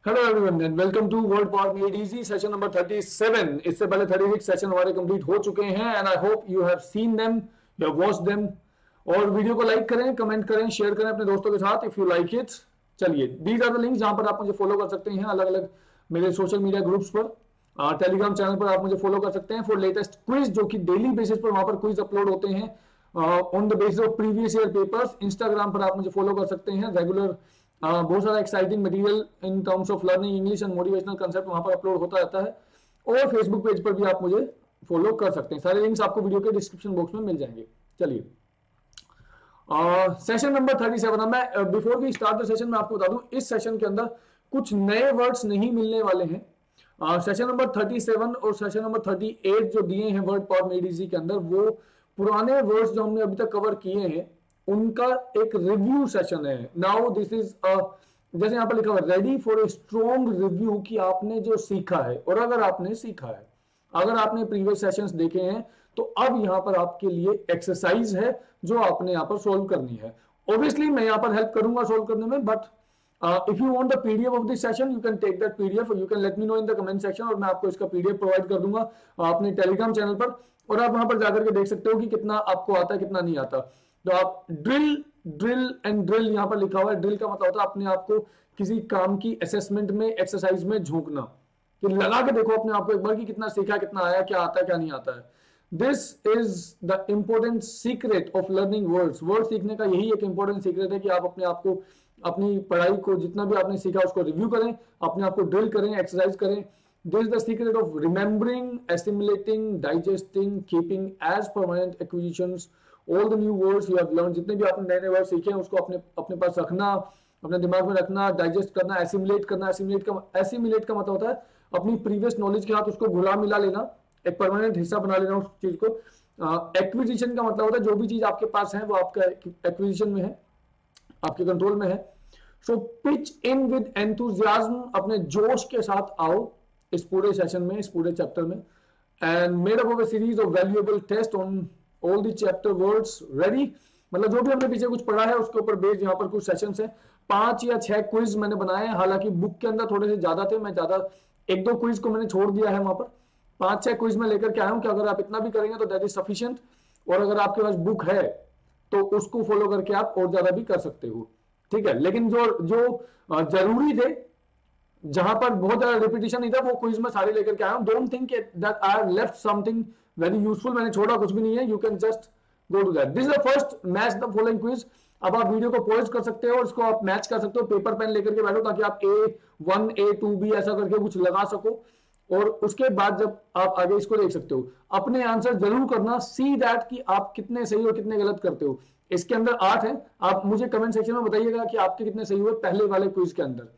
Hello everyone and welcome to world power made easy session number 37। इससे पहले 36 session हमारे complete हो चुके हैं and I hope you have seen them, you have watched them. और video को like करें, कमेंट करें, शेयर करें अपने दोस्तों के साथ इफ यू लाइक इट। चलिए, दीज आर द लिंक्स जहां पर आप मुझे फॉलो कर सकते हैं अलग अलग मेरे सोशल मीडिया ग्रुप्स पर। टेलीग्राम चैनल पर आप मुझे फॉलो कर सकते हैं फॉर लेटेस्ट क्विज, जो कि डेली बेसिस पर वहां पर क्विज अपलोड होते हैं on the basis of previous year papers. Instagram पर आप मुझे फॉलो कर सकते हैं रेगुलर, बहुत सारा exciting material in terms of learning English and motivational concept वहां पर अपलोड होता रहता है। और फेसबुक पेज पर भी आप मुझे फॉलो कर सकते हैं। सारे लिंक्स आपको वीडियो के डिस्क्रिप्शन बॉक्स में मिल जाएंगे। चलिए, सेशन नंबर 37। मैं before we start the session मैं आपको बता दूं, इस सेशन के अंदर कुछ नए वर्ड्स नहीं मिलने वाले हैं। सेशन नंबर 37 और सेशन नंबर 38 जो दिए हैं वर्ड पावर मेड इजी के अंदर, वो पुराने वर्ड्स जो हमने अभी तक कवर किए हैं उनका एक रिव्यू सेशन है। नाउ दिस इज जैसे यहां पर लिखा हुआ ready for a strong review, कि आपने जो सीखा है, और अगर आपने सीखा है, अगर आपने प्रीवियस सेशंस देखे हैं, तो अब यहां पर आपके लिए एक्सरसाइज है जो आपने यहां पर सोल्व करनी है। ऑब्वियसली मैं यहां पर हेल्प करूंगा सोल्व करने में, but if you want the PDF of this session you can take that PDF, you can let me know in the comment section, और मैं आपको इसका पीडीएफ प्रोवाइड कर दूंगा अपने टेलीग्राम चैनल पर। और आप वहां पर जाकर के देख सकते हो कि कितना आपको आता है, कितना नहीं आता। तो आप ड्रिल ड्रिल एंड ड्रिल यहां पर लिखा हुआ है। ड्रिल का मतलब होता है अपने आप को किसी काम की असेसमेंट में, एक्सरसाइज में झोंकना, कि लगा के देखो अपने आप को एक बार कि कितना सीखा, कितना आया, क्या आता है, क्या नहीं आता है। This is the important secret of learning words. Word सीखने का यही एक इंपॉर्टेंट सीक्रेट है कि आप अपने आप को, अपनी पढ़ाई को, जितना भी आपने सीखा उसको रिव्यू करें, अपने आप को ड्रिल करें, एक्सरसाइज करें। This is the secret of remembering, assimilating, digesting, keeping as permanent acquisitions all the new words you have learn. जितने भी आपने नए नए वर्ड सीखे हैं उसको अपने अपने पास रखना, अपने दिमाग में रखना, डाइजेस्ट करना, एसिमुलेट करना। एसिमुलेट का मतलब होता है अपनी प्रीवियस नॉलेज के साथ उसको घुला मिला लेना, एक परमानेंट हिस्सा बना लेना उस चीज को। एक्विजिशन का मतलब होता है जो भी चीज आपके पास है वो आपका एक्विजिशन में है, आपके कंट्रोल में है। So pitch in with enthusiasm, अपने जोश के साथ आओ इस पूरे सेशन में, इस पूरे चैप्टर में। And made up of a series of valuable test on all the chapter words. Ready, मतलब जो भी हमने पीछे कुछ पढ़ा है उसके ऊपर बेस्ड यहाँ पर कुछ सेशंस हैं। 5 या 6 क्विज मैंने बनाए हैं, हालांकि बुक के अंदर थोड़े से ज्यादा थे, मैं ज्यादा एक दो क्विज को मैंने छोड़ दिया है वहां पर। 5-6 क्विज में लेकर के आया हूं कि अगर आप इतना भी करेंगे तो दैट इज सफिशिएंट। और अगर आपके पास बुक है तो उसको फॉलो करके आप और ज्यादा भी कर सकते हो, ठीक है। लेकिन जो जो जरूरी थे, जहां पर बहुत ज्यादा रिपीटिशन नहीं था, वो क्विज में सारे लेकर के आया हूं। Don't think that I have left something very useful, मैंने छोड़ा कुछ भी नहीं है। You can just go to that. This is the first match the following quiz. अब आप वीडियो को पॉज कर सकते हो और इसको आप मैच कर सकते हो, पेपर पेन लेकर के बैठो ताकि आप A1 A2 B ऐसा करके कुछ लगा सको, और उसके बाद जब आप आगे इसको देख सकते हो। अपने आंसर जरूर करना, सी दैट कि आप कितने सही और कितने गलत करते हो। इसके अंदर 8 है, आप मुझे कमेंट सेक्शन में बताइएगा कि आपके कितने सही हुए पहले वाले क्विज के अंदर।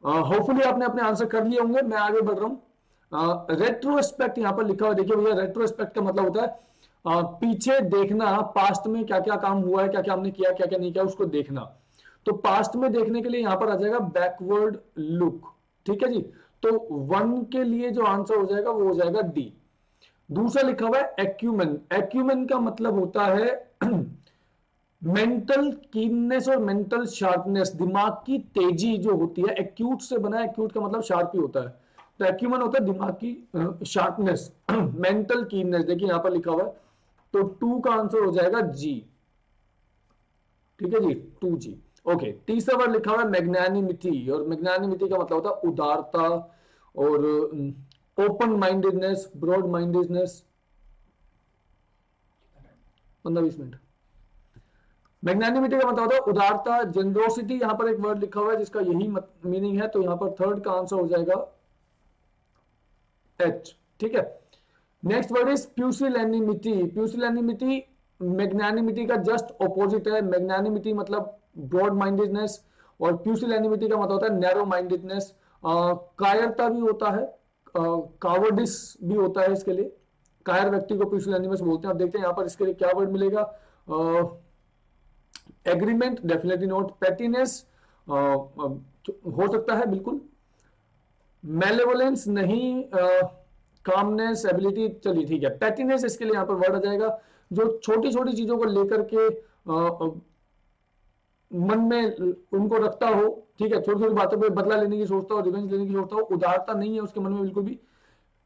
होपफुली आपने अपने आंसर कर लिए होंगे। मैं आगे बढ़ रहा हूं। रेट्रोस्पेक्ट यहां पर लिखा हुआ, देखिए भैया, रेट्रोस्पेक्ट का मतलब होता है पीछे देखना, पास्ट में क्या क्या काम हुआ है, क्या क्या हमने किया, क्या क्या नहीं किया, उसको देखना। तो पास्ट में देखने के लिए यहां पर आ जाएगा बैकवर्ड लुक, ठीक है जी। तो 1 के लिए जो आंसर हो जाएगा वो हो जाएगा डी। दूसरा लिखा हुआ है एक्यूमेन। एक्यूमेन का मतलब होता है मेंटल कीननेस और मेंटल शार्पनेस, दिमाग की तेजी जो होती है। एक्यूट से बना है, एक्यूट का मतलब शार्प ही होता है, तो एक्यूमेन होता है दिमाग की शार्पनेस। मेंटल कीननेस देखिए यहां पर लिखा हुआ है, तो 2 का आंसर हो जाएगा जी, ठीक है जी, 2G। ओके, तीसरा वर्ड लिखा हुआ है मैग्नानिमिटी, और मैग्नानिमिटी का मतलब होता है उदारता और open mindedness, broad mindedness. 15-20 minute. Magnanimity का मतलब होता है उदारता, जेनरोसिटी। यहां पर एक वर्ड लिखा हुआ है जिसका यही मीनिंग है, तो यहां पर थर्ड का आंसर हो जाएगा एच, ठीक है। Next word is pusillanimity. Pusillanimity magnanimity का जस्ट ऑपोजिट है। मैग्नानिमिटी मतलब ब्रॉड माइंडेडनेस, और प्यूसिलैनिमिटी का मतलब होता है नैरो माइंडेडनेस। कायरता भी होता है, कावर्डिस भी होता है इसके लिए। कायर व्यक्ति को प्यूसिलैनिमस बोलते हैं। आप देखते हैं यहां पर इसके लिए क्या वर्ड मिलेगा। Agreement, definitely not. पैटीनेस हो सकता है, बिल्कुल। मेलेवोलेंस नहीं। कामनेस, एबिलिटी, चलिए ठीक है। पैटीनेस इसके लिए यहां पर वर्ड आ जाएगा जो छोटी छोटी चीजों को लेकर के मन में उनको रखता हो, ठीक है, छोटी छोटी बातों पे बदला लेने की सोचता हो, रिवेंज लेने की सोचता हो, उदारता नहीं है उसके मन में बिल्कुल भी।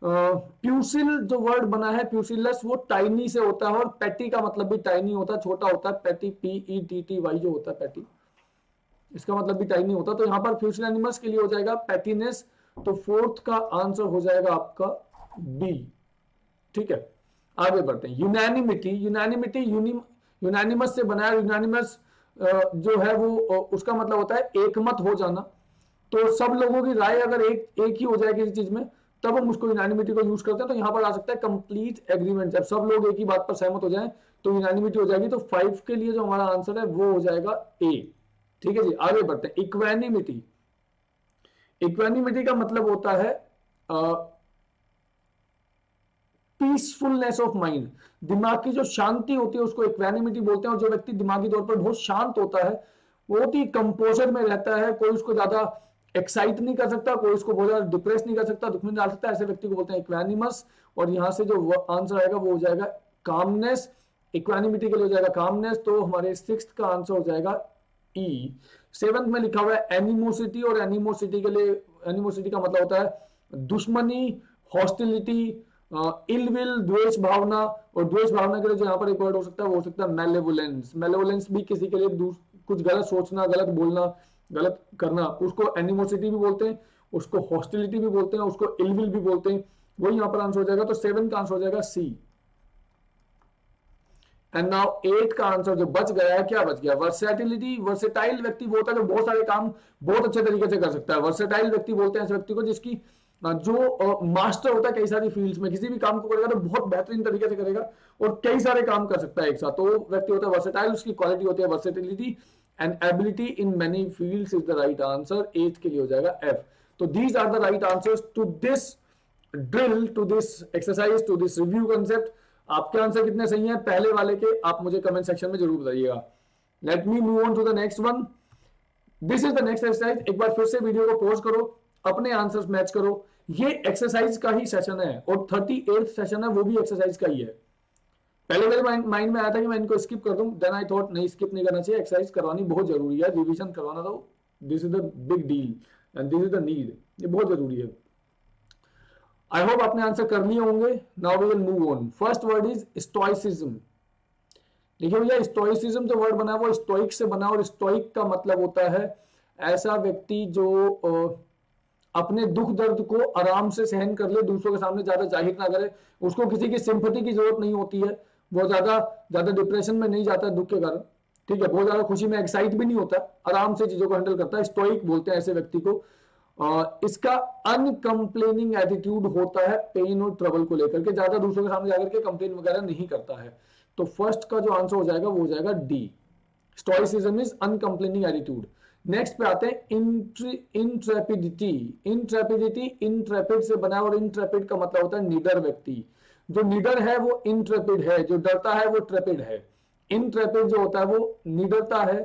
प्यूसिल जो वर्ड बना है प्यूसिलस, वो टाइनी से होता है, और पैटी का मतलब भी टाइनी होता है, छोटा होता है, पैटी PETTY जो होता है पैटी, इसका मतलब भी टाइनी होता है। तो यहाँ पर फ्यूचर एनिमल्स के लिए हो जाएगा पैटीनेस, तो फोर्थ का आंसर हो जाएगा आपका बी। ठीक है, आगे बढ़ते हैं। यूनानिमिटी, यूनानिमिटी यूनानिमस से बनाया, यूनानिमस जो है वो उसका मतलब होता है एकमत हो जाना। तो सब लोगों की राय अगर एक ही हो जाए किसी चीज में, तब हम उसको यूनानिमिटी को यूज करते हैं। तो यहां पर आ सकता है कंप्लीट एग्रीमेंट, जब सब लोग एक ही बात पर सहमत हो जाए तो यूनानिमिटी हो जाएगी। तो 5 के लिए जो हमारा आंसर है वो हो जाएगा ए। ठीक है जी, आगे बढ़ते हैं। इक्वेनिमिटी, इक्वेनिमिटी का मतलब होता है पीसफुलनेस ऑफ माइंड, दिमाग की जो शांति होती है उसको इक्वेनिमिटी बोलते हैं। और जो व्यक्ति दिमागी तौर पर बहुत शांत होता है, बहुत ही कंपोजर में रहता है, कोई उसको ज्यादा एक्साइट नहीं कर सकता, कोई उसको बहुत ज्यादा डिप्रेस नहीं कर सकता, दुख में डाल सकता, ऐसे व्यक्ति को बोलते हैं इक्वेनिमस। और यहां से जो आंसर आएगा वो हो जाएगा कामनेस। इक्वेनिमिटी के लिए हो जाएगा कामनेस, तो हमारे 6th का आंसर हो जाएगा ई। 7th में लिखा हुआ है एनिमोसिटी, और एनिमोसिटी के लिए, एनिमोसिटी का मतलब होता है दुश्मनी, हॉस्टिलिटी, इल विल, द्वेष भावना। और द्वेष भावना के लिए जो यहाँ पर एक वर्ड हो सकता है वो हो सकता है मेलेवोलेंस। मेलेवोलेंस भी किसी के लिए कुछ गलत सोचना, गलत बोलना, गलत करना, उसको एनिमोसिटी भी बोलते हैं, उसको हॉस्टिलिटी भी बोलते हैं, उसको इल विल भी बोलते हैं। वही यहाँ पर आंसर हो जाएगा। तो 7 का आंसर हो जाएगा सी। एंड नाउ 8 का आंसर जो बच गया है, क्या बच गया? वर्सेटिलिटी। वर्सेटाइल व्यक्ति वो होता है जो बहुत सारे काम बहुत अच्छे तरीके से कर सकता है। वर्सेटाइल व्यक्ति बोलते हैं ऐसे व्यक्ति को जिसकी जो मास्टर होता है कई सारी फील्ड्स में, किसी भी काम को करेगा तो बहुत बेहतरीन तरीके से करेगा और कई सारे काम कर सकता है एक साथ, तो व्यक्ति होता है वर्सेटाइल। उसकी क्वालिटी होती है versatility and ability in many fields is the right answer. 8 के लिए हो जाएगा एफ। तो these are the right answers to this drill, to this exercise, to this review concept. आपके आंसर कितने सही हैं पहले वाले के, आप मुझे कमेंट सेक्शन में जरूर बताइएगा। Let me move on to the next one. This is the next exercise. एक बार फिर से वीडियो को पॉज करो, अपने आंसर्स मैच करो। ये एक्सरसाइज का ही सेशन है और 38th सेशन है, वो भी एक्सरसाइज का ही है। पहले मेरे माइंड में आया था कि मैं इनको स्किप कर दूं, देन आई थॉट नहीं, स्किप नहीं करना चाहिए, एक्सरसाइज करवानी बहुत जरूरी है, रिवीजन करवाना। तो this is the big deal and this is the need, ये बहुत जरूरी है। आई होप आपने आंसर कर लिए होंगे। Now we will move on. First word is stoicism. देखिए भैया, स्टोइसिज्म जो वर्ड बना है वो स्टोइक से बना, और स्टोइक का मतलब होता है ऐसा व्यक्ति जो अपने दुख दर्द को आराम से सहन कर ले, दूसरों के सामने ज्यादा जाहिर ना करे, उसको किसी की सिंपैथी की जरूरत नहीं होती है, वो ज्यादा ज्यादा डिप्रेशन में नहीं जाता दुख के कारण, ठीक है, बहुत ज्यादा खुशी में एक्साइट भी नहीं होता, आराम से चीजों को हैंडल करता है। स्टोइक बोलते हैं ऐसे व्यक्ति को। इसका अनकंप्लेनिंग एटीट्यूड होता है पेन और ट्रबल को लेकर के, ज्यादा दूसरों के सामने जाकर के कंप्लेन वगैरह नहीं करता है। तो फर्स्ट का जो आंसर हो जाएगा वो हो जाएगा D. Stoicism is uncomplaining attitude. Next पे आते हैं इंट्रेपिडिटी। इंट्रेपिडिटी इंट्रेपिड से बना है, और इंट्रेपिड का मतलब होता है निडर व्यक्ति। जो निडर है वो इंट्रेपिड है, जो डरता है वो ट्रेपिड है। इंट्रेपिड जो होता है वो निडरता है,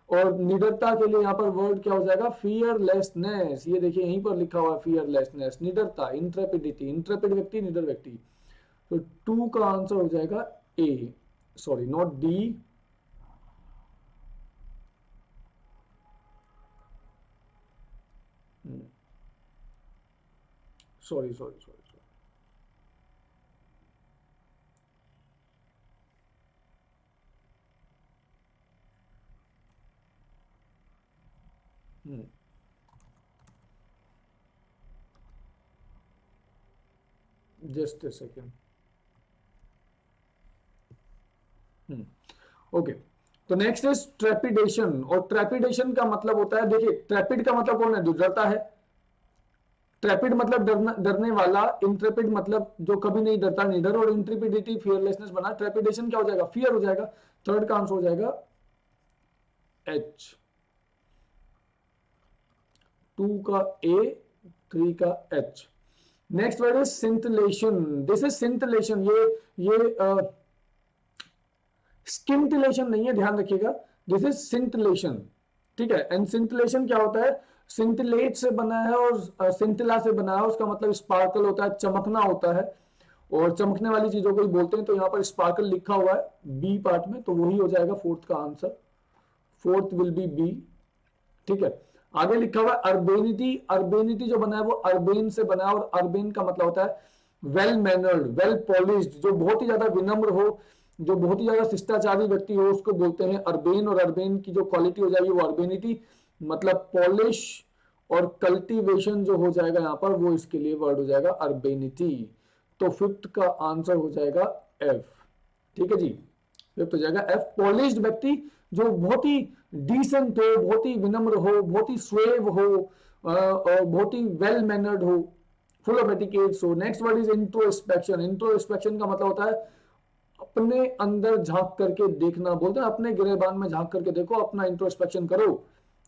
और निडरता के लिए यहाँ पर वर्ड क्या हो जाएगा? फियरलेसनेस। ये देखिए यहीं पर लिखा हुआ है फियरलेसनेस, निडरता, इंट्रेपिडिटी, इंट्रेपिड व्यक्ति, निडर व्यक्ति। तो 2 का आंसर हो जाएगा A, sorry not D, sorry sorry sorry. Just a second. Okay, तो नेक्स्ट इज ट्रेपिडेशन। और ट्रेपिडेशन का मतलब होता है, देखिए ट्रेपिड का मतलब कौन है? जो डरता है। ट्रेपिड मतलब डरने वाला, इंट्रेपिड मतलब जो कभी नहीं डरता, निडर, और इंट्रेपिडिटी फियरलेसनेस बना। ट्रेपिडेशन क्या हो जाएगा? फियर हो जाएगा। थर्ड का आंसर हो जाएगा एच। 2 का ए, 3 का H. Next word is scintillation. This is scintillation. ये स्किंटिलेशन नहीं है, ध्यान रखिएगा। दिस इज सिंटिलेशन, ठीक है। एंड सिंटिलेशन क्या होता है? सिंटिलेट से बना है और सिंटिला से बना है, उसका मतलब स्पार्कल होता है, चमकना होता है, और चमकने वाली चीजों को ही बोलते हैं। तो यहाँ पर स्पार्कल लिखा हुआ है बी पार्ट में, तो वही हो जाएगा 4th का answer. Fourth will be B. ठीक है, आगे लिखा हुआ अर्बेनिटी। अर्बेनिटी जो बना है वो अर्बेन से बना है, और अर्बेन का मतलब होता है वेल मैनर्ड, वेल पॉलिश्ड, जो बहुत ही ज्यादा विनम्र हो, जो बहुत ही ज्यादा शिष्टाचारी व्यक्ति हो, उसको बोलते हैं अर्बेन। और अर्बेन की जो क्वालिटी हो जाएगी वो अर्बेनिटी, मतलब पॉलिश और कल्टीवेशन जो हो जाएगा यहाँ पर, वो इसके लिए वर्ड हो जाएगा अर्बेनिटी। तो फिफ्थ का आंसर हो जाएगा एफ। ठीक है जी, फिफ्थ हो जाएगा एफ। पॉलिश्ड व्यक्ति जो बहुत ही डिसेंट हो, बहुत ही विनम्र हो, बहुत ही स्वेव हो, और बहुत ही वेल मैनर्ड हो, फुल ऑफ एटिकेट्स हो। Next word is introspection. Introspection का मतलब होता है अपने अंदर झांक करके देखना, बोलते हैं अपने गिरेबान में झांक करके देखो, अपना इंट्रोस्पेक्शन करो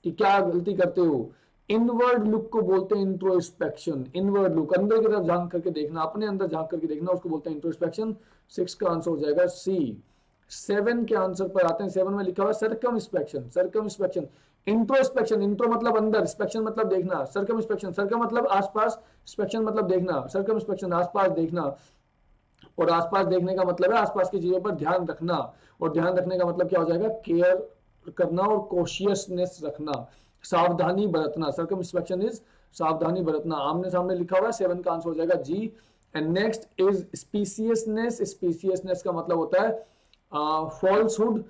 कि क्या गलती करते हो। इनवर्ड लुक को बोलते हैं इंट्रोस्पेक्शन। इनवर्ड लुक, अंदर की तरफ झांक करके देखना, अपने अंदर झांक करके देखना, उसको बोलते हैं इंट्रोस्पेक्शन। 6 का आंसर हो जाएगा सी। 7 के आंसर पर आते हैं। 7 में लिखा हुआ सर्कमस्पेक्शन। सर्कमस्पेक्शन, इंट्रोस्पेक्शन, इंट्रो मतलब अंदर, स्पेक्शन मतलब देखना। सर्कमस्पेक्शन, सर्कम मतलब आसपास, स्पेक्शन मतलब देखना। सर्कमस्पेक्शन आसपास देखना, और आसपास देखने का मतलब है आसपास की चीजों पर ध्यान रखना, और ध्यान रखने का मतलब क्या हो जाएगा, केयर करना और कॉशियसनेस रखना, सावधानी बरतना। सर्कमस्पेक्शन इज सावधानी बरतना। आमने सामने लिखा हुआ है, 7 का आंसर हो जाएगा G. And next is speciousness. Speciousness का मतलब होता है फॉल्सहुड,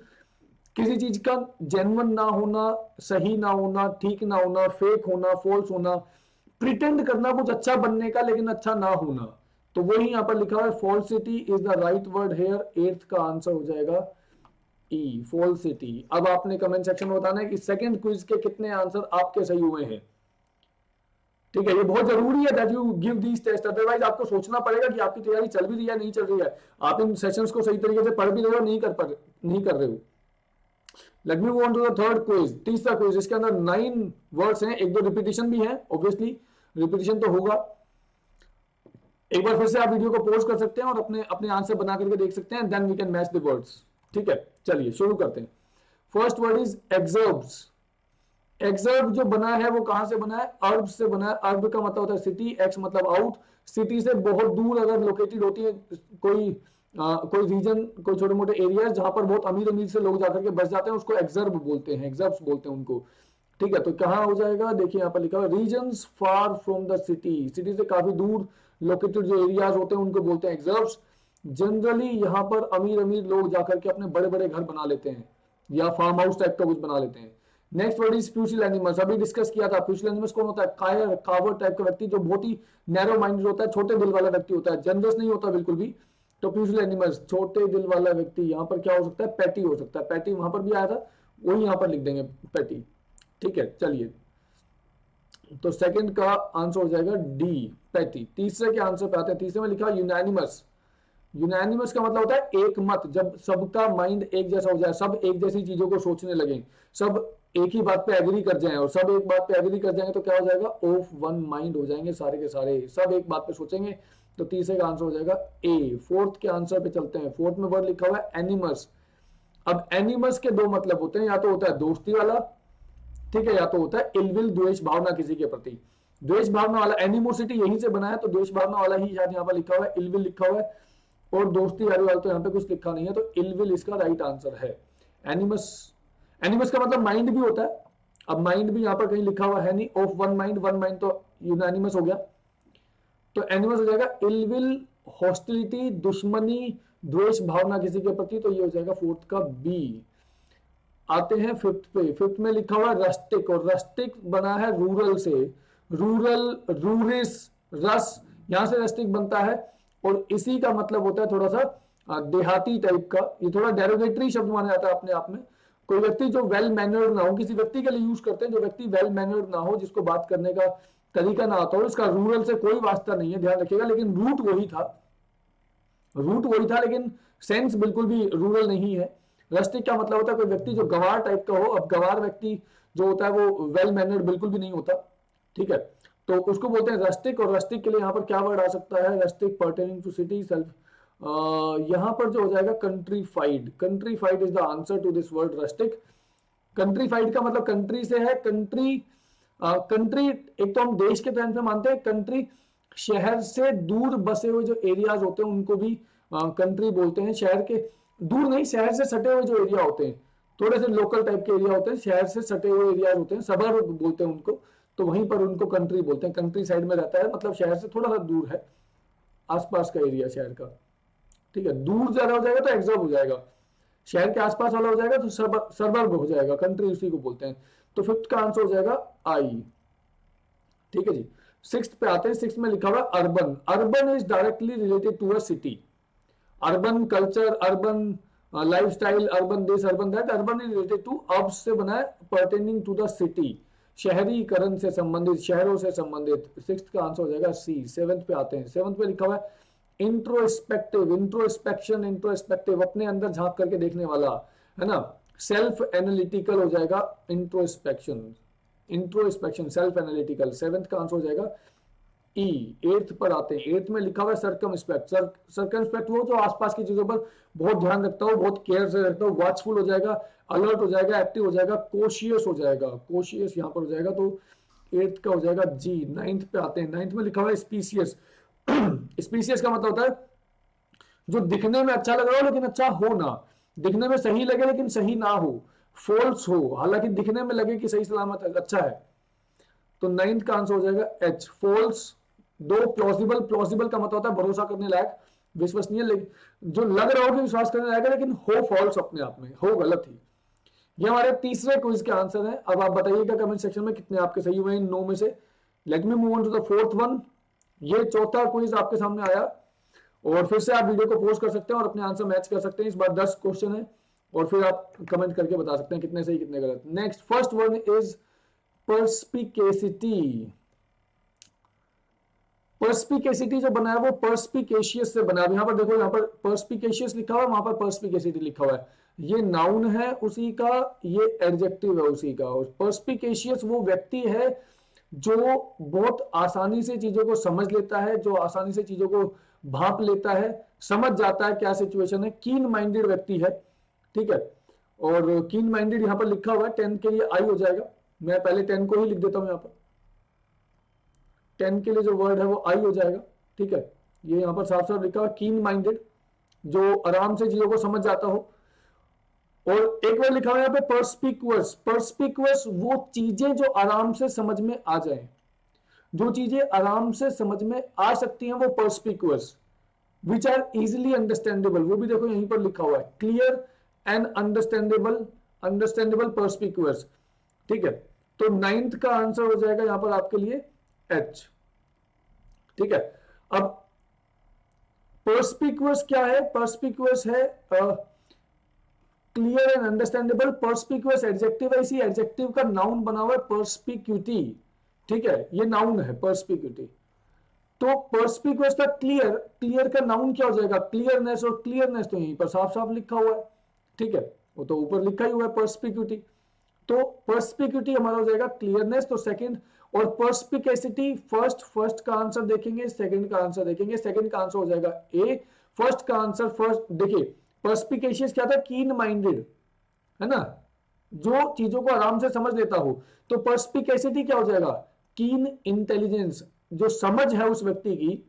किसी चीज का जेन्युइन ना होना, सही ना होना, ठीक ना होना, फेक होना, फॉल्स होना, प्रिटेंड करना कुछ अच्छा बनने का लेकिन अच्छा ना होना। तो वही यहां पर लिखा हुआ है, falsity is the right word hair. 8th का आंसर हो जाएगा ई, फॉल्सिटी। अब आपने कमेंट सेक्शन में बताना है कि सेकंड क्विज के कितने आंसर आपके सही हुए हैं। ठीक है, ये बहुत जरूरी है that you give these test, otherwise आपको सोचना पड़ेगा कि आपकी तैयारी चल भी रही है नहीं चल रही है, आप इन सेशंस को सही तरीके से पढ़ भी रहे हो नहीं कर रहे हो। Let me move on to the third quiz. तीसरा क्विज, इसके अंदर 9 वर्ड्स हैं, एक दो रिपीटिशन भी है, ऑब्वियसली रिपीटिशन तो होगा। एक बार फिर से आप वीडियो को पॉज कर सकते हैं और अपने अपने आंसर बना करके देख सकते हैं, then we can match the words. ठीक है, चलिए शुरू करते हैं। First word is exurbs. Exurb जो बना है वो कहां से बना है, अर्ब से बना है। अर्ब का मतलब होता है सिटी, एक्स मतलब आउट। सिटी से बहुत दूर अगर लोकेटेड होती है कोई कोई रीजन, कोई छोटे मोटे एरिया जहां पर बहुत अमीर अमीर से लोग जाकर के बस जाते हैं, उसको एक्सर्ब बोलते हैं, एक्सर्ब्स बोलते हैं उनको। ठीक है, तो कहां हो जाएगा, देखिए यहाँ पर लिखा हुआ regions far from the city. City से काफी दूर लोकेटेड जो एरियाज होते हैं उनको बोलते हैं एक्सर्ब्स। जनरली यहाँ पर अमीर अमीर लोग जाकर के अपने बड़े बड़े घर बना लेते हैं, या फार्म हाउस टाइप का कुछ बना लेते हैं। Next word is feudal animals. अभी डिस्कस किया था, फ्यूचल एनिमल्स कौन होता है, कायर कावर टाइप का व्यक्ति, जो बहुत ही नैरो माइंडेड होता है, छोटे दिल वाला व्यक्ति होता है, जनरस नहीं होता बिल्कुल भी। तो फ्यूचल एनिमल्स, छोटे दिल वाला व्यक्ति, यहाँ पर क्या हो सकता है, पैटी हो सकता है। पैटी वहां पर भी आया था, वही यहाँ पर लिख देंगे पैटी। ठीक है, चलिए, तो सेकंड का आंसर हो जाएगा डी, पैटी। तीसरे के आंसर पे आते हैं। तीसरे में लिखा यूनानिमस। यूनानिमस का मतलब होता है एक मत, जब सबका माइंड एक जैसा हो जाए, सब एक जैसी चीजों को सोचने लगे, सब एक ही बात पे एग्री कर जाएं, और सब एक बात पे एग्री कर जाएंगे तो क्या हो जाएगा, ऑफ वन माइंड हो जाएंगे सारे के सारे, सब एक बात पे सोचेंगे। तो तीसरे का आंसर हो जाएगा ए। फोर्थ के आंसर पे चलते हैं। फोर्थ में वर्ड लिखा हुआ है एनिमस। अब एनिमस के दो मतलब होते हैं, या तो होता है दोस्ती वाला, ठीक है, या तो होता है इलविल, द्वेष भावना किसी के प्रति। द्वेष भावना वाला, एनिमोसिटी यहीं से बना है, तो द्वेष भावना वाला ही शायद यहाँ पर लिखा हुआ है, इलविल लिखा हुआ है, और दोस्ती यारी वाला तो यहाँ पे कुछ लिखा नहीं है, तो इलविल इसका राइट आंसर है। एनिमस, एनिमस का मतलब माइंड भी होता है। अब माइंड भी यहाँ पर कहीं लिखा हुआ है नहीं, of one mind, one mind तो यूनानिमस हो गया, तो एनिमस हो जाएगा इलविल, हॉस्टिलिटी, दुश्मनी, द्वेष भावना किसी के प्रति, तो ये हो जाएगा फोर्थ का बी। आते हैं फिफ्थ पे। फिफ्थ में लिखा हुआ रस्टिक, और रस्टिक बना है रूरल से, रूरल, रूरिस, रस, यहां से रस्टिक बनता है, और इसी का मतलब होता है थोड़ा सा देहाती टाइप का। ये थोड़ा डेरोगेटरी शब्द माना जाता है अपने आप में। कोई व्यक्ति जो वेल मैनर्ड ना हो, किसी व्यक्ति के लिए यूज करते हैं, जो व्यक्ति वेल मैनर्ड ना हो, जिसको बात करने का तरीका ना आता हो, इसका रूरल से कोई वास्ता नहीं है, ध्यान रखिएगा, लेकिन रूट वही था, रूट वही था, लेकिन सेंस बिल्कुल भी रूरल नहीं है। रस्टिक का मतलब होता है कोई व्यक्ति जो गंवार टाइप का हो। अब गंवार व्यक्ति जो होता है वो वेल मैनर्ड बिल्कुल भी नहीं होता, ठीक है, तो उसको बोलते हैं रस्टिक। और रस्टिक के लिए यहाँ पर क्या वर्ड आ सकता है, rustic pertaining to city self, यहाँ पर जो हो जाएगा countrified. Countrified is the answer to this word rustic. Countrified का मतलब कंट्री से है। कंट्री, कंट्री एक तो हम देश के तरह से मानते हैं, कंट्री शहर से दूर बसे हुए जो एरियाज होते हैं उनको भी कंट्री बोलते हैं। शहर के दूर नहीं, शहर से सटे हुए जो एरिया होते हैं, थोड़े से लोकल टाइप के एरिया होते हैं, शहर से सटे हुए एरिया होते हैं, सबर्ब बोलते हैं उनको, तो वहीं पर उनको कंट्री बोलते हैं। कंट्री साइड में रहता है, मतलब शहर से थोड़ा सा दूर है, आसपास का एरिया शहर का, ठीक है। दूर ज्यादा हो जाएगा तो एक्सर्ब हो जाएगा, शहर के आसपास वाला हो जाएगा तो सरबर्ब हो जाएगा, कंट्री उसी को बोलते हैं। तो फिफ्थ का आंसर हो जाएगा आई, ठीक है जी। सिक्स्थ पे आते हैं, सिक्स्थ में लिखा हुआ urban. Urban is directly related to a city, urban culture, urban lifestyle, urban this, urban that. Urban is related to, अब से बना है, परटेनिंग टू द सिटी, शहरीकरण से संबंधित, शहरों से संबंधित। सिक्स्थ का आंसर हो जाएगा सी। सेवंथ पे आते हैं, सेवंथ पे लिखा हुआ है इंट्रोस्पेक्टिव, इंट्रोस्पेक्शन, इंट्रोस्पेक्टिव, अपने अंदर झांक करके देखने वाला, है ना। सेल्फ एनालिटिकल हो जाएगा introspection, introspection, self analytical. Seventh का आंसर हो जाएगा ई। एट्थ पर आते हैं, एट्थ में लिखा हुआ है सर्कमस्पेक्ट। सर्कमस्पेक्ट वो जो आसपास की चीजों पर बहुत ध्यान रखता हो, बहुत केयर से रखता हो, वॉचफुल हो जाएगा, अलर्ट हो जाएगा, एक्टिव हो जाएगा, कोशियस हो जाएगा, कोशियस यहां पर हो जाएगा, तो एट्थ का हो जाएगा जी। नाइन्थ पे आते हैं, नाइन्थ में लिखा हुआ है स्पीसियस। स्पीसियस का मतलब होता है जो दिखने में अच्छा लग रहा हो लेकिन अच्छा हो ना, दिखने में सही लगे लेकिन सही ना हो, फॉल्स हो, हालांकि दिखने में लगे कि सही सलामत है, अच्छा है। तो नाइन्थ का आंसर हो जाएगा एच, फॉल्स। दो प्लॉजिबल, प्लॉजिबल का मतलब होता है भरोसा करने लायक, विश्वसनीय, लेकिन जो लग रहा हो कि विश्वास करने लायक है लेकिन हो फॉल्स अपने आप में, हो गलत ही। ये हमारे तीसरे क्विज के आंसर हैं। अब आप बताइएगा कमेंट सेक्शन में कितने आपके सही हुए इन 9 में से। Let me move on to the fourth one. ये चौथा क्विज आपके सामने आया, और फिर से आप वीडियो को पोस्ट कर सकते हैं और अपने आंसर मैच कर सकते हैं। इस बार 10 क्वेश्चन है और फिर आप कमेंट करके बता सकते हैं कितने सही कितने गलत। Next, first one is perspicacity. Perspicacity जो बना है वो पर्स्पिकेशियस से बना है। यहां पर देखो, यहां पर पर्स्पिकेशियस लिखा हुआ है, वहां पर पर्स्पिकेसिटी लिखा हुआ है। ये नाउन है उसी का, ये एडजेक्टिव है उसी का। और पर्स्पिकेशियस वो व्यक्ति है जो बहुत आसानी से चीजों को समझ लेता है, जो आसानी से चीजों को भाप लेता है, समझ जाता है क्या सिचुएशन है, कीन माइंडेड व्यक्ति है, ठीक है। और कीन माइंडेड यहां पर लिखा हुआ है, 10 के लिए आई हो जाएगा। मैं पहले 10 को ही लिख देता हूं, यहां पर 10 के लिए जो वर्ड है वो आई हो जाएगा, ठीक है। ये यहां पर साफ साफ लिखा हुआ कीन माइंडेड, जो आराम से चीजों को समझ जाता हो। और एक बार लिखा हुआ है यहाँ पे पर्सपिक्वस। पर्सपिक्वस वो चीजें जो आराम से समझ में आ जाए, जो चीजें आराम से समझ में आ सकती हैं वो पर्सपिक्वस, विच आर इजिली अंडरस्टैंडेबल, वो भी देखो यहीं पर लिखा हुआ है, क्लियर एंड अंडरस्टैंडेबल, अंडरस्टैंडेबल पर्सपिक्वस, ठीक है। तो नाइन्थ का आंसर हो जाएगा यहां पर आपके लिए एच, ठीक है। अब पर्सपिक्वस क्या है? पर्सपिक्वस है क्लियर एंड अंडरस्टैंडेबल। पर्सपिक्वस एडजेक्टिव है, इसी एडजेक्टिव का नाउन बना हुआ है पर्सपिक्यूटी, ठीक है। ये नाउन है पर्सपिक्यूटी। तो पर्सपिक्वस का क्लियर, क्लियर का नाउन क्या हो जाएगा? क्लियरनेस। और क्लियरनेस तो यहीं पर साफ साफ लिखा हुआ है, ठीक है, वो तो ऊपर लिखा ही हुआ है पर्सपिक्यूटी। तो पर्सपिक्यूटी हमारा हो जाएगा क्लियरनेस, तो सेकंड। और पर्सपिकेसिटी फर्स्ट, फर्स्ट का आंसर देखेंगे, सेकंड का आंसर देखेंगे, सेकंड का आंसर हो जाएगा ए। फर्स्ट का आंसर, फर्स्ट देखिए, पर्सपिकेशियस क्या था? कीन माइंडेड, है ना, जो चीजों को आराम से समझ लेता हो। तो पर्सपिकेसिटी क्या हो जाएगा? कीन इंटेलिजेंस, जो समझ है उस व्यक्ति की,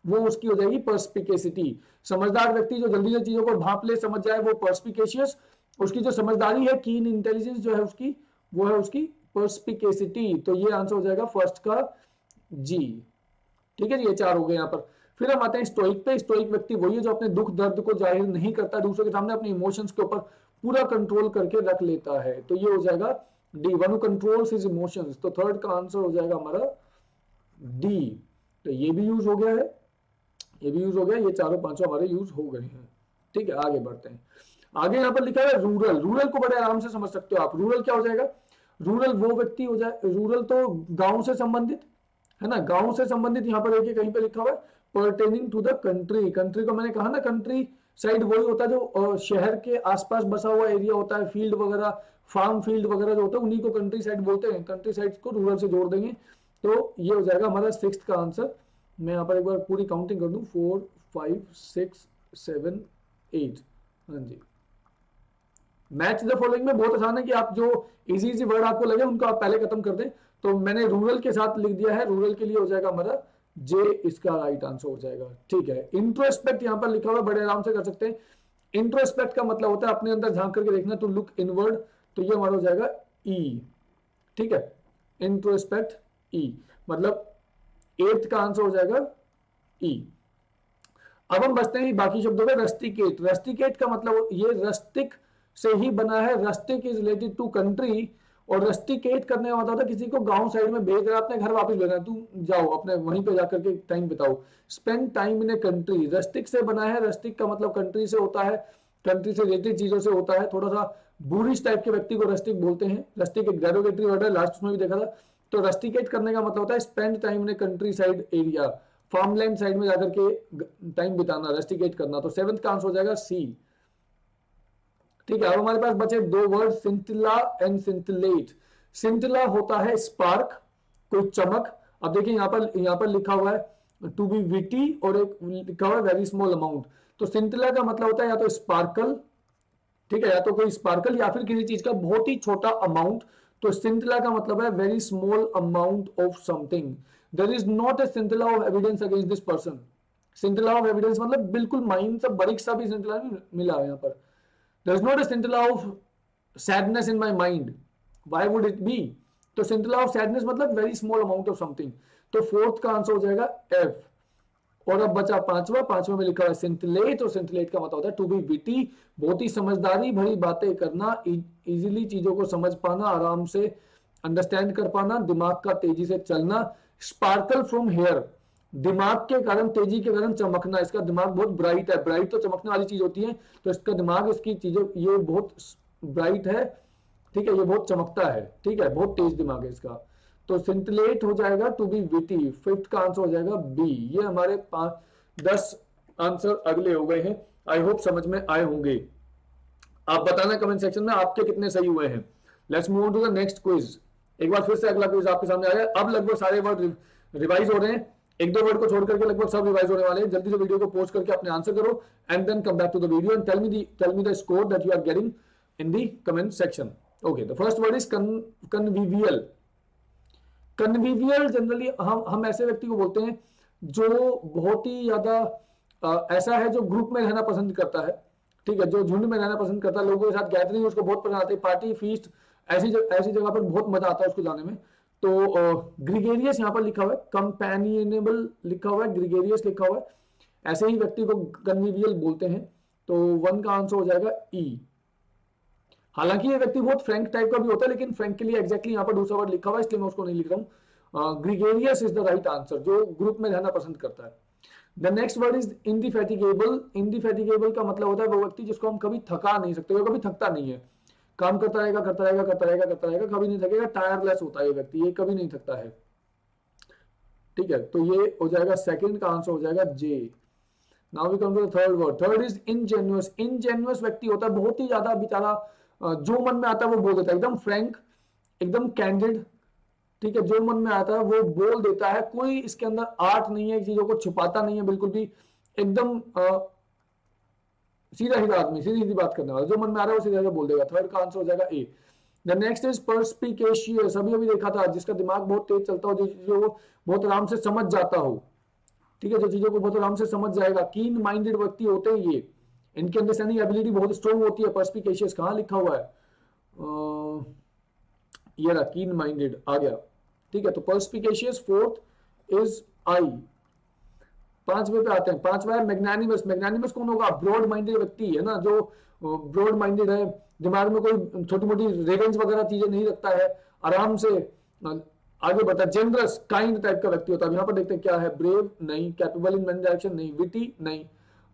वो उसकी हो जाएगी पर्सपिकेसिटी। समझदार व्यक्ति जो जल्दी से चीजों को भाप ले, समझ जाए, वो पर्सपिकेशियस। उसकी जो समझदारी है, कीन इंटेलिजेंस जो है उसकी, वो है उसकी पर्सपिकेसिटी। तो ये आंसर हो जाएगा फर्स्ट का जी, ठीक है जी। ये चार हो गए यहां पर। फिर हम आते हैं स्टोइक पे। स्टोइक व्यक्ति वही है जो अपने दुख दर्द को जाहिर नहीं करता दूसरों के सामने, अपने इमोशंस के ऊपर पूरा कंट्रोल करके रख लेता है। तो ये हो जाएगा D, one who controls his emotions. तो थर्ड का आंसर हो जाएगा हमारा डी। तो ये भी यूज हो गया है, ये भी यूज हो गया, ये चारों पांचों हमारे यूज हो गए हैं, ठीक है। आगे बढ़ते हैं। आगे यहां पर लिखा है रूरल। रूरल को बड़े आराम से समझ सकते हो आप। रूरल क्या हो जाएगा? रूरल वो व्यक्ति हो जाए, रूरल तो गांव से संबंधित, है ना, गांव से संबंधित। यहां पर देखिए कहीं पे लिखा हुआ है pertaining to the country. Country को मैंने कहा ना, कंट्री साइड वही होता है जो शहर के आसपास बसा हुआ एरिया होता है, फील्ड वगैरह, फार्म फील्ड वगैरह जो होता है, उन्हीं को कंट्री साइड बोलते हैं। कंट्री साइड को रूरल से जोड़ देंगे तो ये हो जाएगा हमारा सिक्स्थ का आंसर। मैं यहाँ पर एक बार पूरी काउंटिंग कर दूं, 4 5 6 7 8। हाँ जी, मैच द फॉलोइंग में बहुत आसान है कि आप जो इजी इजी वर्ड आपको लगे उनको आप पहले खत्म कर दें। तो मैंने रूरल के साथ लिख दिया है, रूरल के लिए हो जाएगा हमारा जे, इसका राइट आंसर हो जाएगा, ठीक है। इंट्रोस्पेक्ट यहां पर लिखा हुआ, बड़े आराम से कर सकते हैं। इंट्रोस्पेक्ट का मतलब होता है अपने अंदर झांक करके देखना, टू लुक इनवर्ड, तो ये हमारा हो जाएगा ई। ठीक है, इंट्रोस्पेक्ट ई, मतलब 8th का आंसर हो जाएगा ई। अब हम बचते हैं बाकी शब्दों में। रस्टिकेट, रस्टिकेट का मतलब ये रस्टिक से ही बना है, rustic is related to country, और रस्टिकेट करने का मतलब होता है किसी को गांव साइड में भेज रहा है, अपने घर वापस भेजना है, तू जाओ अपने वहीं पे जाकर के टाइम बिताओ। Spend time in a country, rustic से बना है, रस्टिक का मतलब कंट्री से होता है, कंट्री से रिलेटेड चीजों से होता है। थोड़ा सा बुरिश टाइप के व्यक्ति को रस्टिक बोलते हैं, रस्टिक एक डेरोगेटरी वर्ड है, लास्ट में भी देखा था। तो रस्टिकेट करने का मतलब होता है spend time in a country side area, farmland side में जाकर के टाइम बिताना, रेस्टिकेट करना। तो 7th का आंसर हो जाएगा सी। ठीक है, अब हमारे पास बचे 2 वर्ड, सिंटिला एंड सिंटिलेट। सिंटिला होता है स्पार्क, कोई चमक। अब देखिए यहां पर लिखा हुआ है टू बी विटी, और एक लिखा हुआ है वेरी स्मॉल अमाउंट। तो सिंटिला का मतलब होता है या तो स्पार्कल, ठीक है, या तो कोई स्पार्कल, या फिर किसी चीज का बहुत ही छोटा अमाउंट। तो सिंटिला का मतलब है very small amount of something. There is not a scintilla of evidence against this person. Scintilla of evidence मतलब बिल्कुल माइंड से बारीक सा भी सिंटिला नहीं मिला है यहाँ पर। There is not a scintilla of sadness in my mind, why would it be? तो सिंटिला ऑफ सैडनेस मतलब very small amount of something. तो 4th का आंसर हो जाएगा एफ। और अब बचा 5वां, 5वां में लिखा है सिंटिलेट, और सिंटिलेट का मतलब होता है टू बी विटी, बहुत ही समझदारी भरी बातें करना, इजीली चीजों को समझ पाना, आराम से अंडरस्टैंड कर पाना, दिमाग का तेजी से चलना। स्पार्कल फ्रॉम हेयर, दिमाग के कारण, तेजी के कारण चमकना, इसका दिमाग बहुत ब्राइट है। ब्राइट तो चमकने वाली चीज होती है, तो इसका दिमाग, इसकी चीजों, ये बहुत ब्राइट है, ठीक है, ये बहुत चमकता है, ठीक है, बहुत तेज दिमाग है इसका। तो सिंटिलेट हो जाएगा टू बी विटी। 5th का आंसर हो जाएगा बी। ये हमारे 10 आंसर अगले हो गए हैं। आई होप समझ में आए होंगे। आप बताना कमेंट सेक्शन में आपके कितने सही हुए हैं। Let's move on to the next quiz. एक बार फिर से अगला क्विज आपके सामने आ गया। अब लगभग सारे वर्ड रिवाइज हो रहे हैं, 1-2 वर्ड को छोड़ करके लगभग सब रिवाइज होने वाले हैं। जल्दी से वीडियो को पोस्ट करके अपने आंसर करो, and then come back to the video and tell me the score that you are getting in the comment section. Okay, the first word is convivial. Convivial generally हम ऐसे व्यक्ति को बोलते हैं जो बहुत ही ज्यादा ऐसा है, जो ग्रुप में रहना पसंद करता है, ठीक है, जो झुंड में रहना पसंद करता है, लोगों के साथ गैदरिंग उसको बहुत पसंद आती है, पार्टी फीस्ट, ऐसी जगह पर बहुत मजा आता है उसको जाने में। तो ग्रीगेरियस यहाँ पर लिखा हुआ है, कंपेनियनेबल लिखा हुआ है, ग्रीगेरियस लिखा हुआ है, ऐसे ही व्यक्ति को कन्वीवियल बोलते हैं। तो 1 का आंसर हो जाएगा ई। हालांकि ये व्यक्ति बहुत फ्रैंक टाइप का भी होता है, लेकिन फ्रैंक के लिए एग्जैक्टली यहाँ पर दूसरा वर्ड लिखा हुआ है, इसलिए मैं उसको नहीं लिख रहा हूँ। Gregarious is the right answer, जो ग्रुप में रहना पसंद करता है। The next word is indefatigable. Indefatigable का मतलब होता है वो व्यक्ति जिसको हम कभी थका नहीं सकते, वो कभी थकता नहीं है, काम करता रहेगा करता रहेगा करता रहेगा करता रहेगा, कभी नहीं थकेगा, टायरलेस होता है ये व्यक्ति, ये कभी नहीं थकता है। ठीक है, तो ये हो जाएगा 2nd का आंसर हो जाएगा J. Now we come to the third word. Third is ingenuous. Ingenuous व्यक्ति होता है बहुत ही ज्यादा बेचारा, जो मन में आता है वो बोल देता है, एकदम फ्रैंक, एकदम कैंडिड, ठीक है, जो मन में आता है वो बोल देता है, कोई इसके अंदर आर्ट नहीं है, चीजों को छुपाता नहीं है बिल्कुल भी, एकदम सीधा सीधा आदमी, सीधी सीधी बात करने वाला, जो मन में आ रहा है वो सीधा सीधा बोल देगा। 3rd का आंसर हो जाएगा A. The next is perspicacious. अभी अभी देखा था, जिसका दिमाग बहुत तेज चलता हो, जो चीजों को बहुत आराम से समझ जाता हो, ठीक है, जो चीजों को बहुत आराम से समझ जाएगा, कीन माइंडेड व्यक्ति होते हैं ये, इनकी अंडरस्टैंडिंग एबिलिटी बहुत स्ट्रॉन्ग होती है। पर्सपिकेशियस कहाँ लिखा हुआ है? ये रहा, कीन माइंडेड आ गया, ठीक है। तो पर्सपिकेशियस 4th इज आई। 5वें पे आते हैं। 5वां है मैग्नानिमस। मैग्नानिमस कौन होगा? ब्रॉड माइंडेड व्यक्ति है ना, जो ब्रॉड माइंडेड है, दिमाग में कोई छोटी मोटी रेवेंस वगैरह चीजें नहीं रखता है, आराम से आगे बढ़ता है। जेनरस काइंड टाइप का व्यक्ति होता है। यहाँ पर देखते हैं क्या है, ब्रेव नहीं, कैपेबल इन मैनी डायरेक्शन नहीं, विटी नहीं,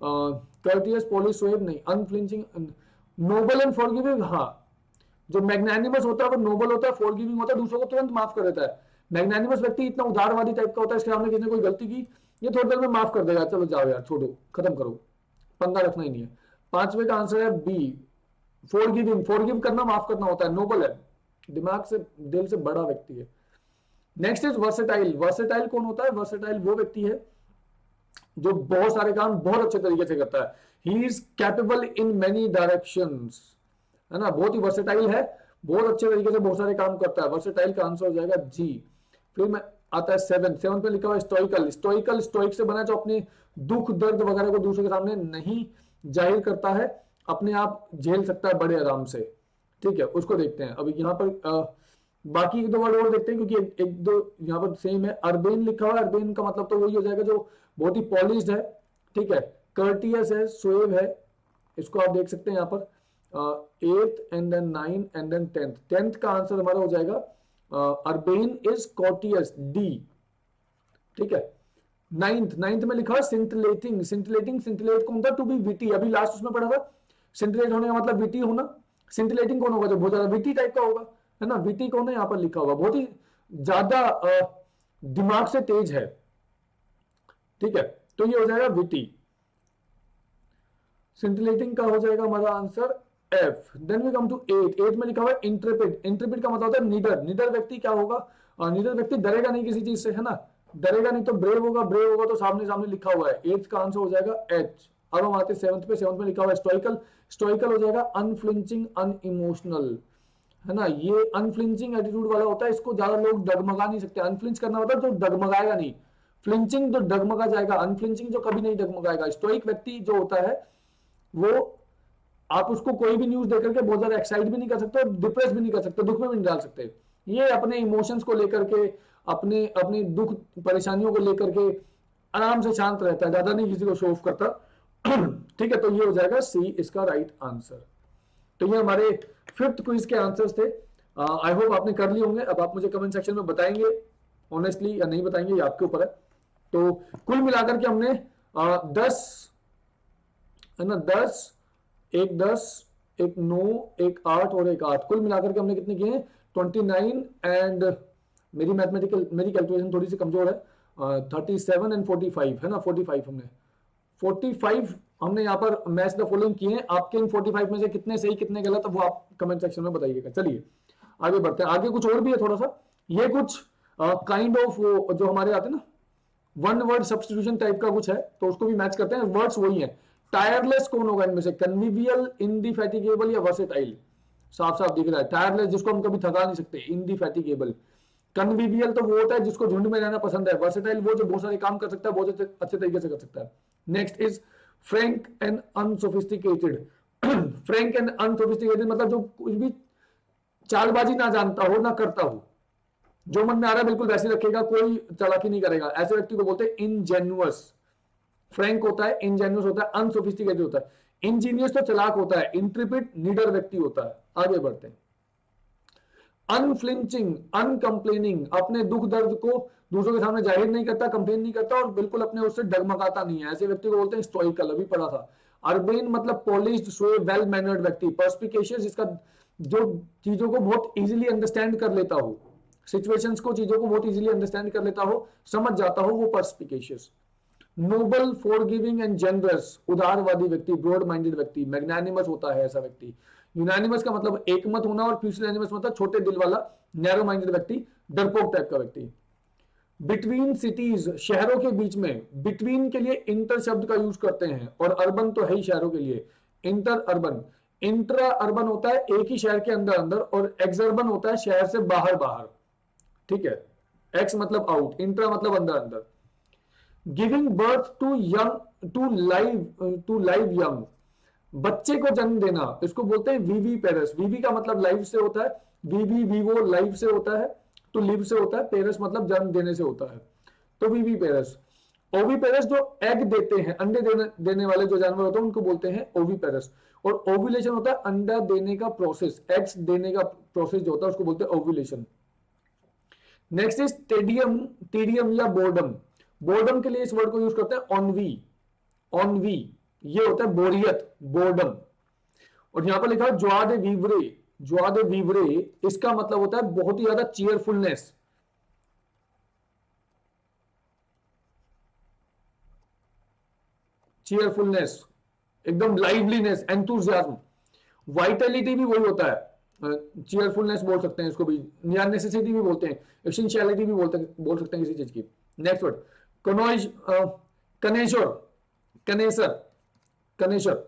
कर्टियस पॉलिश सोएब नहीं, अनफ्लिंचिंग, नोबल एंड फॉरगिविंग। हाँ, जो मैग्नानिमस होता है वो नोबल होता है, फॉरगिविंग होता है, दूसरों को तुरंत माफ कर देता है। मैग्नानिमस व्यक्ति इतना उदारवादी टाइप का होता है, इसके सामने किसी ने कोई गलती की, ये थोड़ी देर में माफ कर देगा, चलो जाओ यार, छोड़ो, खत्म करो, पंगा रखना ही नहीं है। 5वें का आंसर है बी, फॉरगिविंग। फॉरगिव करना, माफ करना होता है, नोबल है, दिमाग से, दिल से बड़ा व्यक्ति है। Next is versatile. वर्सेटाइल कौन होता है? वर्सेटाइल वो व्यक्ति है जो बहुत सारे काम बहुत अच्छे तरीके से करता है। He is capable in many directions, है ना, बहुत ही वर्सेटाइल है, बहुत अच्छे तरीके से बहुत सारे काम करता है। वर्सेटाइल का आंसर हो जाएगा जी। फिर में आता है 7 पे लिखा हुआ है स्टोइकल। स्टोइकल स्टोइक से बना, जो अपने दुख दर्द वगैरह को दूसरों के सामने नहीं जाहिर करता है, अपने आप झेल सकता है बड़े आराम से। ठीक है, उसको देखते हैं। अभी यहाँ पर बाकी एक दो वर्ड और देखते हैं, क्योंकि एक दो यहाँ पर सेम है। अर्बेन लिखा हुआ है, अर्बेन का मतलब तो वही हो जाएगा जो बहुत ही पॉलिश्ड है। ठीक है, कर्टियस है, सुएव है, इसको आप देख सकते हैं यहाँ पर। 8th and then 9 and then 10th का आंसर हमारा हो जाएगा अर्बेन इज कॉर्टियस, डी। ठीक है, नाइन्थ में लिखा है सिंटिलेटिंग, सिंटिलेट कौन था? टू बी विटी, अभी लास्ट उसमें पढ़ा था। सिंटिलेट होने का मतलब विटी होना। सिंटिलेटिंग कौन होगा? जो बहुत ज्यादा विटी टाइप का होगा, है ना। विटी कौन है? यहाँ पर लिखा होगा बहुत ही ज्यादा दिमाग से तेज है। ठीक है, तो ये हो जाएगा विटी। सिंटिलेटिंग का हो जाएगा हमारा answer F. Then we come to 8 में लिखा हुआ है इंट्रेपिड। इंट्रेपिड का मतलब होता है निडर। निडर व्यक्ति क्या होगा? निडर व्यक्ति डरेगा नहीं किसी चीज से, है ना। डरेगा नहीं तो ब्रेव होगा, ब्रेव होगा तो सामने सामने लिखा हुआ है। 8th का आंसर हो जाएगा एच। अब हम आते हैं 7th पे। 7th में लिखा हुआ है स्टोइकल। स्टोइकल हो जाएगा अनफ्लिंचिंग, अनइमोशनल, है ना। ये अनफ्लिंचिंग एटीट्यूड वाला होता है, इसको ज्यादा लोग डगमगा नहीं सकते। अनफ्लिंच करना होता है जो डगमगाएगा नहीं, फ्लिंचिंग जो डगमगा जाएगा, अनफ्लिंचिंग जो कभी नहीं डगमगाएगा। स्टोइक व्यक्ति जो होता है वो, आप उसको कोई भी न्यूज देकर के बहुत ज्यादा एक्साइट भी नहीं कर सकते और डिप्रेस भी नहीं कर सकते, दुख में भी नहीं डाल सकते। ये अपने इमोशंस को लेकर के, अपने अपने दुख परेशानियों को लेकर के आराम से शांत रहता है, ज्यादा नहीं किसी को शो ऑफ करता। ठीक है, तो ये हो जाएगा सी इसका राइट आंसर। तो ये हमारे 5th क्विज के आंसर्स थे। आई होप आपने कर लिए होंगे। अब आप मुझे कमेंट सेक्शन में बताएंगे ऑनेस्टली या नहीं बताएंगे, ये आपके ऊपर है। तो कुल मिलाकर के हमने 10, है ना, 10, एक 10, एक 9, एक 8 और एक 8, कुल मिलाकर के हमने कितने किए हैं? 29 एंड मेरी कैलकुलेशन थोड़ी सी कमजोर है। 37 एंड 45, है ना। 45 हमने यहाँ पर मैच द फॉलोइंग किए हैं। आपके इन 45 में से कितने सही कितने गलत, वो आप कमेंट सेक्शन में बताइएगा। चलिए आगे बढ़ते हैं। आगे कुछ और भी है थोड़ा सा, ये कुछ काइंड ऑफ जो हमारे आते हैं ना, वन वर्ड सब्स्टिट्यूशन टाइप का कुछ है, तो उसको भी मैच करते हैं। वर्ड्स वही है। टायरलेस कौन होगा इनमें से? कन्विवियल, इंडिफैटिगेबल या वर्सेटाइल? साफ साफ दिख रहा है टायरलेस, जिसको हम कभी थका नहीं सकते, इंडिफैटिगेबल। कन्विवियल तो वो होता है जिसको झुंड में रहना पसंद है। वर्सेटाइल वो जो बहुत सारे काम कर सकता है, बहुत अच्छे तरीके से कर सकता है। Next is Frank and unsophisticated. Frank and unsophisticated मतलब जो कुछ भी चालबाजी ना जानता हो ना करता हो, जो मन में आ रहा है बिल्कुल वैसे रखेगा, कोई चालाकी नहीं करेगा, ऐसे व्यक्ति को बोलते हैं इनजेन्युअस। फ्रैंक होता है, इनजेन्युअस होता है, अनसोफिस्टिकेटेड होता है। इंजीनियस तो चालाक होता है, इंट्रिपिड निडर व्यक्ति होता है। आगे बढ़ते हैं। अनफ्लिंचिंग, अनकंप्लेनिंग, अपने दुख दर्द को दूसरों के सामने जाहिर नहीं करता, कंप्लेन नहीं करता और बिल्कुल अपने उससे डगमगाता नहीं है, ऐसे व्यक्ति को बोलते हैं स्टोइकल। अभी पढ़ा था। अर्बेन मतलब पॉलिश्ड, सोए, वेल मैनर्ड व्यक्ति। पर्सपिकेशियस, इसका जो चीजों को बहुत इजीली अंडरस्टैंड कर लेता हो, सिचुएशंस को, चीजों को बहुत इजीली अंडरस्टैंड कर लेता हो, समझ जाता हो, वो पर्सपिकेशियस। नोबल, फॉरगिविंग एंड जनरस, उदारवादी व्यक्ति, ब्रॉड माइंडेड व्यक्ति। मैग्नानिमस होता है ऐसा व्यक्ति। यूनानिमस का मतलब एकमत होना और पुसिलैनिमस मतलब छोटे दिल वाला, नैरो माइंडेड व्यक्ति, डरपोक टाइप का व्यक्ति। बिटवीन सिटीज, शहरों के बीच में। बिटवीन के लिए इंटर शब्द का यूज करते हैं, और अर्बन तो है ही शहरों के लिए। इंटर अर्बन, इंट्रा अर्बन होता है एक ही शहर के अंदर अंदर, और एक्सर्बन होता है शहर से बाहर बाहर। ठीक है, एक्स मतलब आउट, इंट्रा मतलब अंदर अंदर। Giving birth to young, to live young, बच्चे को जन्म देना, इसको बोलते हैं वीवी पेरस। वीवी का मतलब लाइव से होता है, वीवी वीवो लाइव से होता है, तो लिव से होता है, पेरस मतलब जन्म देने से होता है, तो वीवी पेरस। ओवी पेरस जो एग देते हैं, अंडे देने वाले जो जानवर होते हैं उनको बोलते हैं ओवी पेरस। और ओव्यूलेशन होता है अंडा देने का प्रोसेस, एग्स देने का प्रोसेस जो होता है उसको बोलते हैं ओव्यूलेशन। नेक्स्ट इज टेडियम, टीडियम या बोर्डम। बोर्डम के लिए इस वर्ड को यूज करते हैं ऑनवी, ऑनवी, ये होता है बोरियत, बोर्डम। और यहां पर लिखा है ज्वा दे वीवरे, ज्वा दे वीवरे, इसका मतलब होता है बहुत ही ज्यादा चीयरफुलनेस, चीयरफुलनेस, एकदम लाइवलीनेस, एंथुजियाज्म। वाइटलिटी भी वही होता है, चीयरफुलनेस बोल सकते हैं इसको भी, या नेसेसिटी भी बोलते हैं, एसेंशियलिटी भी बोल सकते हैं किसी चीज की। Next word connoisseur, connoisseur, connoisseur, connoisseur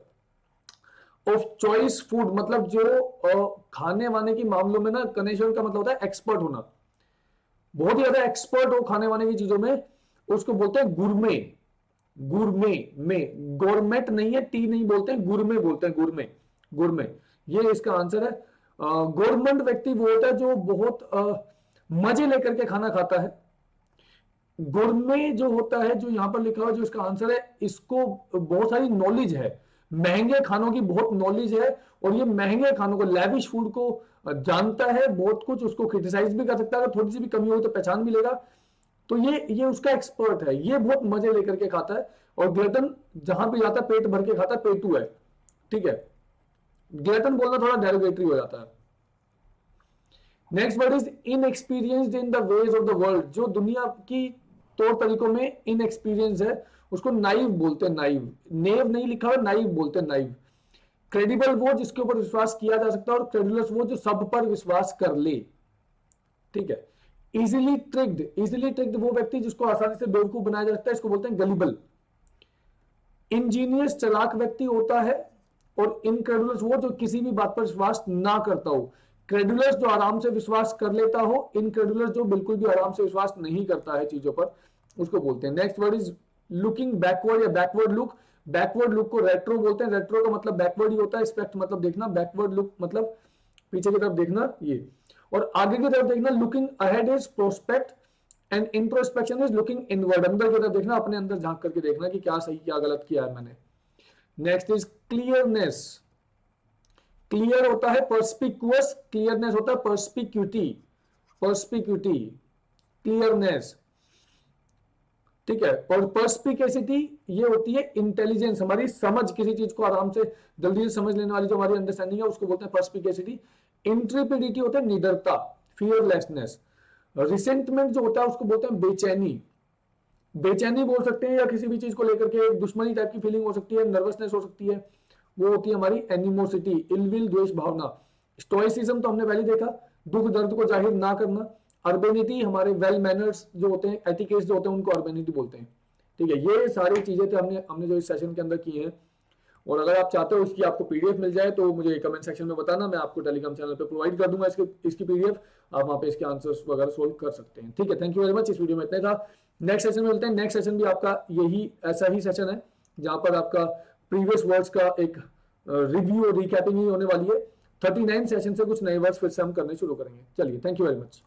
of choice food, मतलब जो खाने वाने की मामलों में ना, कनेशर का मतलब होता है एक्सपर्ट होना, बहुत ही ज्यादा एक्सपर्ट हो खाने वाने की चीजों में, उसको बोलते हैं गुरमे, गुरमे में, गवर्नमेंट नहीं है, टी नहीं बोलते हैं, गुरमे बोलते हैं, गुरमे, गुरमे, ये इसका आंसर है। गवर्नमेंट व्यक्ति वो होता है जो बहुत मजे लेकर के खाना खाता है। गुरमे जो होता है, जो यहां पर लिखा हुआ जो इसका आंसर है, इसको बहुत सारी नॉलेज है, महंगे खानों की बहुत नॉलेज है, और ये महंगे खानों को, लैविश फूड को जानता है बहुत कुछ, उसको क्रिटिसाइज भी कर सकता है, अगर थोड़ी सी भी कमी हो तो पहचान भी लेगा। तो ये उसका एक्सपर्ट है, ये बहुत मजे लेकर के खाता है। और ग्लटन जहां पे जाता है पेट भर के खाता है, पेटू है, ठीक है। ग्लटन बोलना थोड़ा डेरिवेटरी हो जाता है। Next word is inexperienced in the ways of the world, जो दुनिया की तौर तरीकों में इनएक्सपीरियंस है, उसको नाइव बोलते हैं, नाइव, नेव नहीं लिखा हुआ, नाइव बोलते हैं, नाइव। क्रेडिबल वो जिसके ऊपर विश्वास किया जा सकता है, और क्रेडुलस वो जो सब पर विश्वास कर ले, ठीक है। इजिली ट्रिक्ड, इजिली ट्रिक्ड वो व्यक्ति जिसको आसानी से बेवकूफ बनाया जा सकता है, इसको बोलते हैं गलिबल। इंजीनियस चालाक व्यक्ति होता है, और इनक्रेडुलस वो जो किसी भी बात पर विश्वास ना करता हो। क्रेडुलस जो आराम से विश्वास कर लेता हो, इनक्रेडुलस जो बिल्कुल भी आराम से विश्वास नहीं करता है चीजों पर, उसको बोलते हैं। Next word is looking backward या बैकवर्ड लुक। बैकवर्ड लुक को रेट्रो बोलते हैं, रेट्रो का मतलब बैकवर्ड ही होता है, स्पेक्ट मतलब देखना, बैकवर्ड लुक मतलब पीछे की तरफ देखना, ये। और आगे की तरफ देखना, looking ahead is prospect, and introspection is looking inward, अंदर की तरफ देखना, अपने अंदर झांक करके देखना कि क्या सही क्या गलत किया है मैंने। Next is clearness. क्लियर होता है पर्सपिक्यूअस, क्लियरनेस होता है पर्सपिक्यूटी, पर्सपिक्यूटी, क्लियरनेस, ठीक है। और पर्सपिकेसिटी ये होती है इंटेलिजेंस, हमारी समझ, किसी चीज को आराम से जल्दी से समझ लेने वाली जो हमारी अंडरस्टैंडिंग है, उसको बोलते हैं पर्सपिकेसिटी। इंट्रेपिडिटी होता है निडरता, फियरलेसनेस। रिसेंटमेंट जो होता है उसको बोलते हैं बेचैनी, बेचैनी बोल सकते हैं, या किसी भी चीज को लेकर के दुश्मनी टाइप की फीलिंग हो सकती है, नर्वसनेस हो सकती है, वो होती है हमारी एनिमोसिटी, इलविल, द्वेष भावना। स्टोइसिज्म तो हमने पहले देखा, दुख दर्द को जाहिर ना करना। अर्बेनिटी हमारे वेल मैनर्स जो होते हैं, एटिकेट्स जो होते हैं, उनको अर्बेनिटी बोलते हैं, ठीक है। ये सारी चीजें थे हमने जो इस सेशन के अंदर की हैं। और अगर आप चाहते हो इसकी आपको पीडीएफ मिल जाए तो मुझे कमेंट सेक्शन में बताना, मैं आपको टेलीग्राम चैनल पे प्रोवाइड कर दूंगा इसकी पीडीएफ, आप वहां पे इसके आंसर्स वगैरह सोल्व कर सकते हैं, ठीक है। थैंक यू वेरी मच, इस वीडियो में इतना था। नेक्स्ट सेशन में मिलते हैं। नेक्स्ट सेशन भी आपका यही ऐसा ही सेशन है, जहां पर आपका प्रीवियस वर्ड्स का एक रिव्यू और रिकैपिंग ही होने वाली है। 39 सेशन से कुछ नए वर्ड्स फिर से हम करने शुरू करेंगे। चलिए, थैंक यू वेरी मच।